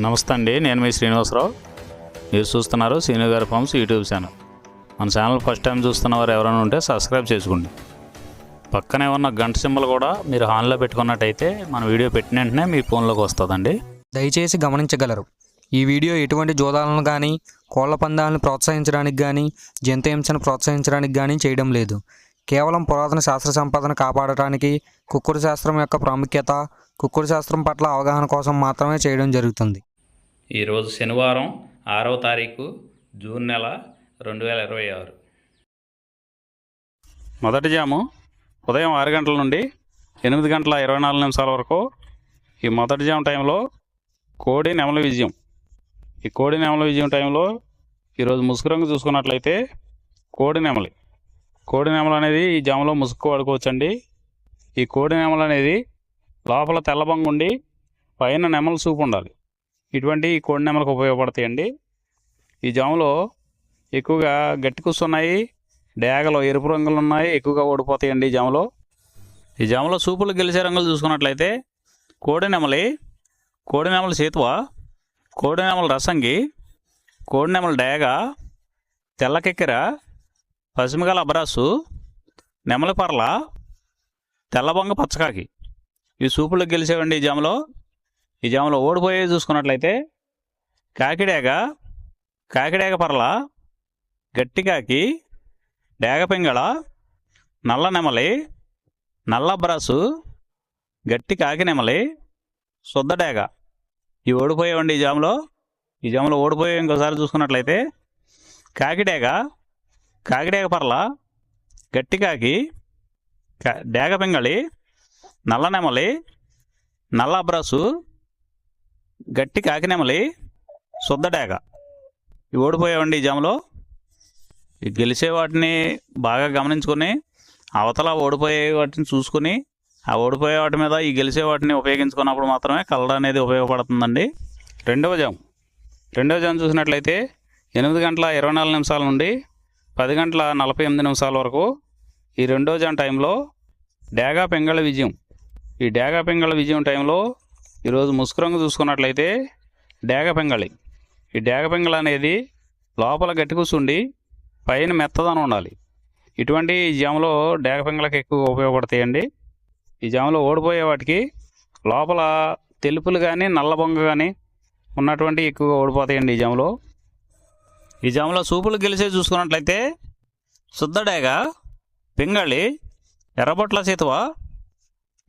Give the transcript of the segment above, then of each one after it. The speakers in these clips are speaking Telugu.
నమస్తే అండి, నేను మీ శ్రీనివాసరావు. మీరు చూస్తున్నారు శ్రీను గారి ఫార్మ్స్ యూట్యూబ్ ఛానల్. మన ఛానల్ ఫస్ట్ టైం చూస్తున్న వారు ఎవరైనా ఉంటే సబ్స్క్రైబ్ చేసుకోండి. పక్కనే ఉన్న గంట సింబల్ కూడా మీరు ఆన్లో పెట్టుకున్నట్టయితే మన వీడియో పెట్టిన వెంటనే మీ ఫోన్లోకి వస్తుందండి. దయచేసి గమనించగలరు, ఈ వీడియో ఎటువంటి జోదాలను కానీ కోళ్ల పందాలను ప్రోత్సహించడానికి కానీ జంతు హింసను ప్రోత్సహించడానికి కానీ చేయడం లేదు. కేవలం పురాతన శాస్త్ర సంపదను కాపాడటానికి, కుక్కుడు శాస్త్రం యొక్క ప్రాముఖ్యత, కుక్కుడు శాస్త్రం పట్ల అవగాహన కోసం మాత్రమే చేయడం జరుగుతుంది. ఈరోజు శనివారం 6వ తారీఖు జూన్ నెల 2026. మొదటి జాము ఉదయం 6 గంటల నుండి 8 గంటల 24 నిమిషాల వరకు. ఈ మొదటి జాము టైంలో కోడి నెమలి విజయం. ఈ కోడి నెమలి విజయం టైంలో ఈరోజు ముసుగు రంగు చూసుకున్నట్లయితే కోడి నెమలి అనేది ఈ జాములో ముసుగు వాడుకోవచ్చండి. ఈ కోడి నెమలి అనేది లోపల తెల్లబంగు ఉండి పైన నెమలి సూపు ఉండాలి. ఇటువంటి ఈ కోడి నెమలకు ఉపయోగపడతాయండి. ఈ జాములో ఎక్కువగా గట్టి కూస్తున్నాయి, డేగలు ఎరుపు రంగులు ఉన్నాయి, ఎక్కువగా ఓడిపోతాయండి ఈ జాములో సూపులు గెలిచే రంగులు చూసుకున్నట్లయితే కోడి నెమలి సేతువ, కోడి నెమలి రసంగి, కోడి నెమలి డేగ, తెల్లకెక్కెర, పసిమిగల అబ్రాసు, నెమలి పర్ల, తెల్లబొంగ పచ్చకాకి. ఈ సూపులకు గెలిచేవండి ఈ జాములో ఓడిపోయేవి చూసుకున్నట్లయితే కాకిడేగ పర్ల, గట్టికాకి, డేగ పింగళ, నల్ల నెమలి, నల్ల అబ్రాసు, గట్టి కాకి నెమలి, శుద్ధ డేగ. ఇవి ఓడిపోయేవండి ఈ జాములో ఓడిపోయే ఇంకోసారి చూసుకున్నట్లయితే కాకిడేగ పర్ల, గట్టి కాకి, డేగ పింగళి, నల్ల నెమలి, నల్ల అబ్రాసు, గట్టి కాకి నెమలి, శుద్ధ డేగ. ఇవి ఓడిపోయావండి ఈ గెలిచే వాటిని బాగా గమనించుకొని అవతల ఓడిపోయే వాటిని చూసుకుని ఆ ఓడిపోయే వాటి మీద ఈ గెలిచే వాటిని ఉపయోగించుకున్నప్పుడు మాత్రమే కలర్ అనేది ఉపయోగపడుతుందండి. రెండవ జాము చూసినట్లయితే 8 గంటల 24 నిమిషాల నుండి 10 గంటల 48 నిమిషాల వరకు. ఈ రెండో జాము టైంలో డేగ పింగళ విజయం. ఈ డేగ పింగళ విజయం టైంలో ఈరోజు ముసుగు రంగు చూసుకున్నట్లయితే డేగ పింగళి. ఈ డేగ పింగళ అనేది లోపల గట్టి కూర్చుండి పైన మెత్తదనం ఉండాలి. ఇటువంటి ఈ జాములో డేగ పింగళకి ఎక్కువ ఉపయోగపడతాయండి. ఈ జాములో ఓడిపోయే వాటికి లోపల తెలుపులు కానీ నల్ల బొంగ కానీ ఉన్నటువంటి ఎక్కువగా ఓడిపోతాయండి. ఈ జాములో సూపులు గెలిచే చూసుకున్నట్లయితే శుద్ధ డేగ, పింగళి, ఎర్రబొట్ల సేతువ,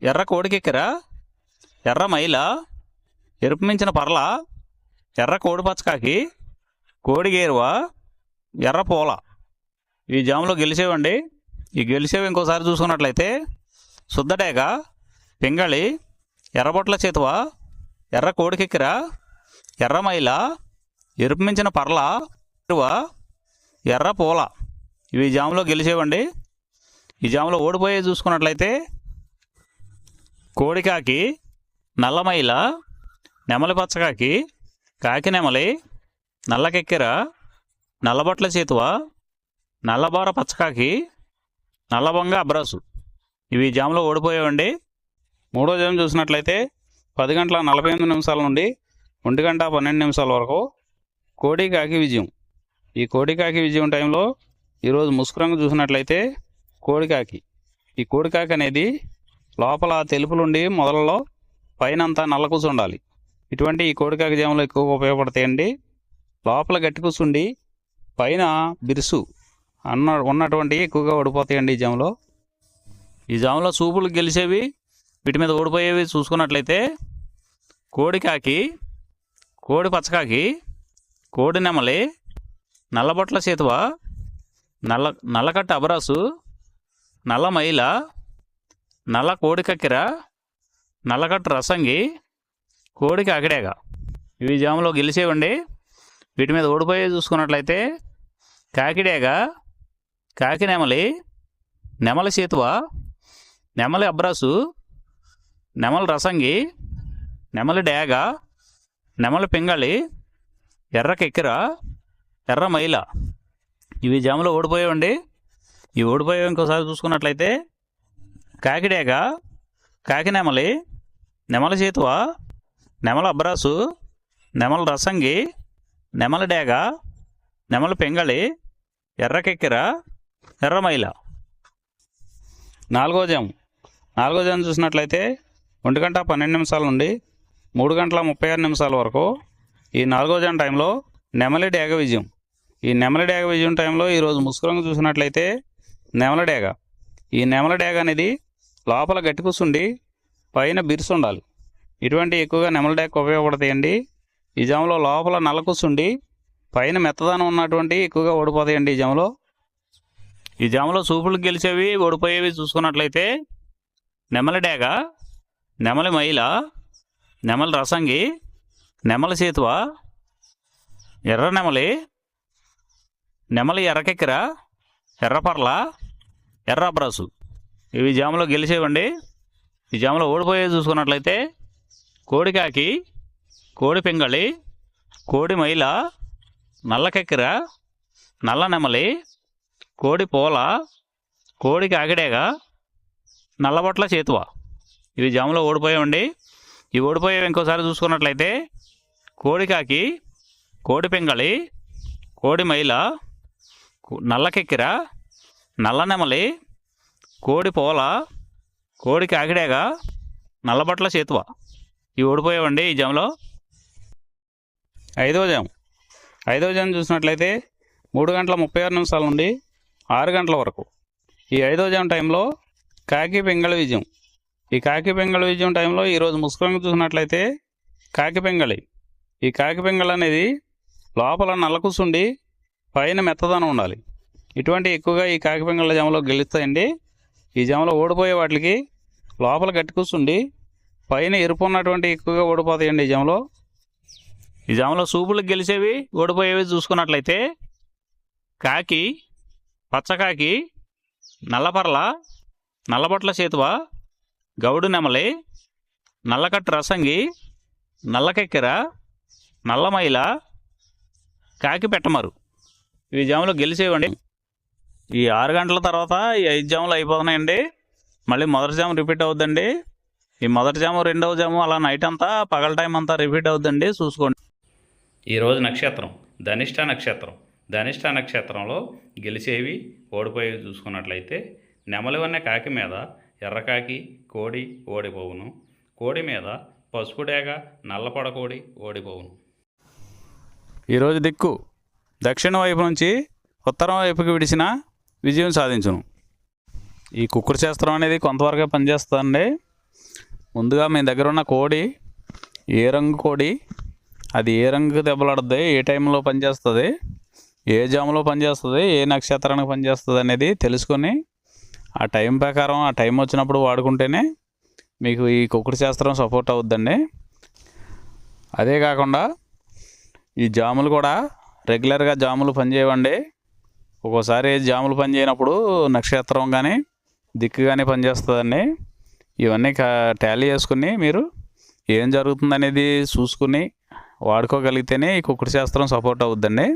ఎర్ర కోడికెక్కెర, ఎర్ర మైల, ఎరుపు మించిన పర్ల, ఎర్ర కోడి పచ్చకాకి, కోడి గేరువ, ఎర్ర పూల. ఈ జాములో గెలిచేవండి. ఈ గెలిచేవి ఇంకోసారి చూసుకున్నట్లయితే శుద్ధ డేగ, పింగళి, ఎర్రబొట్ల చేతువ, ఎర్ర కోడికెక్కెర, ఎర్ర మైల, ఎరుపు మించిన పర్ల, ఎర్ర పూల. ఇవి జాములో గెలిచేవండి. ఈ జాములో ఓడిపోయే చూసుకున్నట్లయితే కోడికాకి, నల్లమైల, నెమలి పచ్చకాకి, కాకి నెమలి, నల్లకెక్కెర, నల్లబొట్ల చేతువ, నల్లబోర పచ్చకాకి, నల్లబొంగ అబ్రాసు. ఇవి జాములో ఓడిపోయేవండి. మూడో జాము చూసినట్లయితే 10 గంటల 48 నిమిషాల నుండి 1 గంట 12 నిమిషాల వరకు కోడికాకి విజయం. ఈ కోడికాకి విజయం టైంలో ఈరోజు ముసుగు రంగు చూసినట్లయితే కోడికాకి. ఈ కోడికాకి అనేది లోపల తెలుపులుండి మొదలలో పైన అంతా నల్ల కూసు ఉండాలి. ఇటువంటి ఈ కోడికాకి జాములు ఎక్కువగా ఉపయోగపడతాయండి. లోపల గట్టి కూసుండి పైన బిరుసు ఉన్నటువంటి ఎక్కువగా ఓడిపోతాయండి ఈ జాములో సూపులు గెలిచేవి, వీటి మీద ఓడిపోయేవి చూసుకున్నట్లయితే కోడికాకి, కోడి పచ్చకాకి, కోడి నెమలి, నల్లబొట్ల సేతువ, నల్లకట్ట అబరాసు, నల్ల మైల, నల్ల కోడికెక్కెర, నల్లకట్ట రసంగి, కోడి కాకిడేగ. ఇవి జాములో గెలిచేవండి. వీటి మీద ఓడిపోయే చూసుకున్నట్లయితే కాకిడేగ, కాకి నెమలి, నెమలి సేతువ, నెమలి అబ్రాసు, నెమలి రసంగి, నెమలి డేగ, నెమలి పింగళి, ఎర్ర కెక్కెర, ఎర్ర మైల. ఇవి జాములో ఓడిపోయేవండి. ఈ ఓడిపోయేవి ఇంకోసారి చూసుకున్నట్లయితే కాకిడేగ, కాకి నెమలి, నెమలి చేతువ, నెమల అబ్రాసు, నెమల రసంగి, నెమల డేగ, నెమల పెంగళి, ఎర్రకెక్కెర, ఎర్రమైల. 4వ జాము చూసినట్లయితే 1 గంట 12 నిమిషాల నుండి 3 గంటల 36 నిమిషాల వరకు ఈ 4వ జాము టైంలో నెమలి డేగ విజయం. ఈ నెమలి డేగ విజయం టైంలో ఈరోజు ముసుగురంగు చూసినట్లయితే నెమల డేగ. ఈ నెమల డేగ అనేది లోపల గట్టి కూర్చుండి పైన బిరుసు ఉండాలి. ఇటువంటి ఎక్కువగా నెమల డేగకు ఉపయోగపడతాయండి. ఈ జాములో లోపల నల్ల కూర్చుండి పైన మెత్తదనం ఉన్నటువంటి ఎక్కువగా ఓడిపోతాయండి. ఈ జాములో సూపులు గెలిచేవి ఓడిపోయేవి చూసుకున్నట్లయితే నెమలి డేగ, నెమలి మైల, నెమలి రసంగి, నెమలి సేతువ, ఎర్ర నెమలి, నెమలి ఎర్రకెక్కెర, ఎర్రపర్ల, ఎర్ర అబ్రాసు. ఇవి జాములో గెలిచేవండి. ఈ జాములో ఓడిపోయేవి చూసుకున్నట్లయితే కోడికాకి, కోడి పెంగళి, కోడి మైల, నల్లకెక్కెర, నల్ల నెమలి, కోడి పోల, కోడి కాకిడేగ, నల్లబొట్ల చేతువ. ఇవి జాములో ఓడిపోయామండి. ఈ ఓడిపోయేవి ఇంకోసారి చూసుకున్నట్లయితే కోడికాకి, కోడి పెంగళి, కోడి మైల, నల్లకెక్కెర, నల్ల నెమలి, కోడి పోల, కోడి కాకిడేగ, నల్లబొట్ల చేతువ. ఇవి ఓడిపోయావండి ఈ జాములో. 5వ జాము చూసినట్లయితే 3 గంటల 36 నిమిషాల నుండి 6 గంటల వరకు ఈ 5వ జాము టైంలో కాకి పెంగళి విజయం. ఈ కాకి పెంగళి విజయం టైంలో ఈరోజు ముసుగురంగు చూసినట్లయితే కాకి పెంగళి. ఈ కాకి పెంగళి అనేది లోపల నల్ల కూసుండి పైన మెత్తదనం ఉండాలి. ఇటువంటి ఎక్కువగా ఈ కాకి పెంగళ జాములో గెలుస్తాయండి. ఈ జాములో ఓడిపోయే వాటికి లోపల గట్టి కూర్చుండి పైన ఎరుపు ఉన్నటువంటి ఎక్కువగా ఓడిపోతాయండి. ఈ జాములో సూపులకు గెలిచేవి ఓడిపోయేవి చూసుకున్నట్లయితే కాకి, పచ్చకాకి, నల్లపర్ల, నల్లబొట్ల చేతువ, గౌడు నెమలి, నల్లకట్టు రసంగి, నల్లకెక్కెర, నల్లమైల, కాకి పెట్టమరు. ఈ జాములో గెలిచేవండి. ఈ 6 గంటల తర్వాత ఈ 5 జాములు అయిపోతున్నాయండి. మళ్ళీ మొదటి జాము రిపీట్ అవుద్దండి. ఈ మొదటి జాము, 2వ జాము అలా నైట్ అంతా పగల టైం అంతా రిపీట్ అవుద్దండి. చూసుకోండి. ఈరోజు నక్షత్రం ధనిష్ట నక్షత్రం. ధనిష్ట నక్షత్రంలో గెలిచేవి ఓడిపోయేవి చూసుకున్నట్లయితే నెమలివన్నె కాకి మీద ఎర్రకాకి కోడి ఓడిపోవును. కోడి మీద పసుపు డేగ నల్లపొడ కోడి ఓడిపోవును. ఈరోజు దిక్కు దక్షిణ వైపు నుంచి ఉత్తరం వైపుకి విడిచిన విజయం సాధించును. ఈ కుక్కుడు శాస్త్రం అనేది కొంతవరకే పనిచేస్తుందండి. ముందుగా మీ దగ్గర ఉన్న కోడి ఏ రంగు కోడి, అది ఏ రంగు దెబ్బలాడుతుంది, ఏ టైంలో పనిచేస్తుంది, ఏ జాములో పనిచేస్తుంది, ఏ నక్షత్రానికి పనిచేస్తుంది అనేది తెలుసుకొని ఆ టైం ప్రకారం ఆ టైం వచ్చినప్పుడు వాడుకుంటేనే మీకు ఈ కుక్కుడు శాస్త్రం సపోర్ట్ అవుద్దండి. అదే కాకుండా ఈ జాములు కూడా రెగ్యులర్గా జాములు పనిచేయవండి. ఒక్కోసారి జాములు పనిచేయనప్పుడు నక్షత్రం కానీ దిక్కు కానీ పనిచేస్తుందండి. ఇవన్నీ టాలీ చేసుకుని మీరు ఏం జరుగుతుందనేది చూసుకుని వాడుకోగలిగితేనే ఈ కుక్కుడు శాస్త్రం సపోర్ట్ అవుద్దండి.